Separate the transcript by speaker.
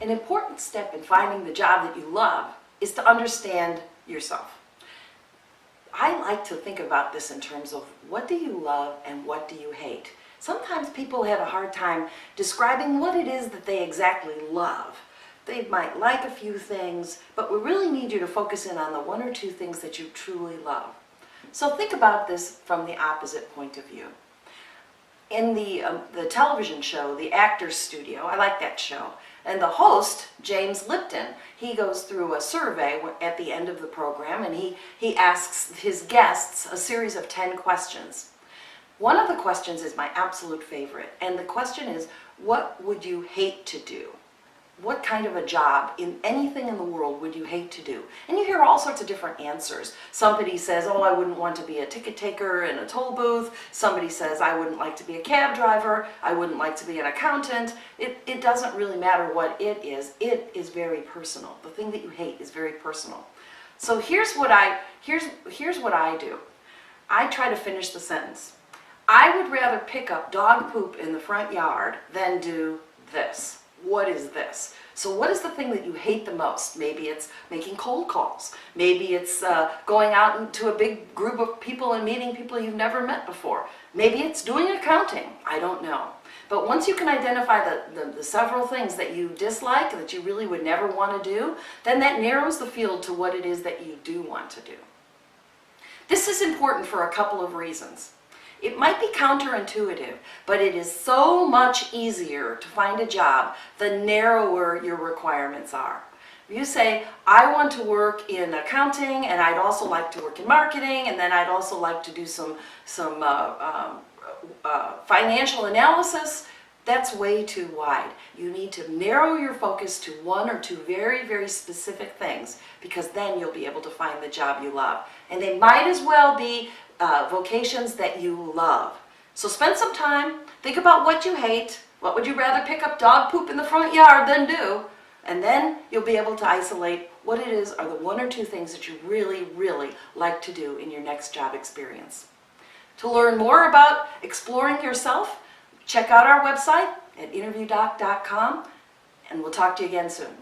Speaker 1: An important step in finding the job that you love is to understand yourself. I like to think about this in terms of what do you love and what do you hate. Sometimes people have a hard time describing what it is that they exactly love. They might like a few things, but we really need you to focus in on the one or two things that you truly love. So think about this from the opposite point of view. In the television show, The Actors Studio, I like that show, and the host, James Lipton, he goes through a survey at the end of the program, and he asks his guests a series of 10 questions. One of the questions is my absolute favorite, and the question is, what would you hate to do? What kind of a job in anything in the world would you hate to do? And you hear all sorts of different answers. Somebody says, oh, I wouldn't want to be a ticket taker in a toll booth. Somebody says, I wouldn't like to be a cab driver. I wouldn't like to be an accountant. It doesn't really matter what it is. It is very personal. The thing that you hate is very personal. So here's what I do. I try to finish the sentence. I would rather pick up dog poop in the front yard than do this. What is this? So what is the thing that you hate the most? Maybe it's making cold calls. Maybe it's going out into a big group of people and meeting people you've never met before. Maybe it's doing accounting. I don't know. But once you can identify the several things that you dislike, that you really would never want to do, then that narrows the field to what it is that you do want to do. This is important for a couple of reasons. It might be counterintuitive, but it is so much easier to find a job the narrower your requirements are. If you say, I want to work in accounting, and I'd also like to work in marketing, and then I'd also like to do some financial analysis, that's way too wide. You need to narrow your focus to one or two very, very specific things, because then you'll be able to find the job you love. And they might as well be vocations that you love. So spend some time, think about what you hate, what would you rather pick up dog poop in the front yard than do, and then you'll be able to isolate what it is are the one or two things that you really, really like to do in your next job experience. To learn more about exploring yourself, check out our website at interviewdoc.com, and we'll talk to you again soon.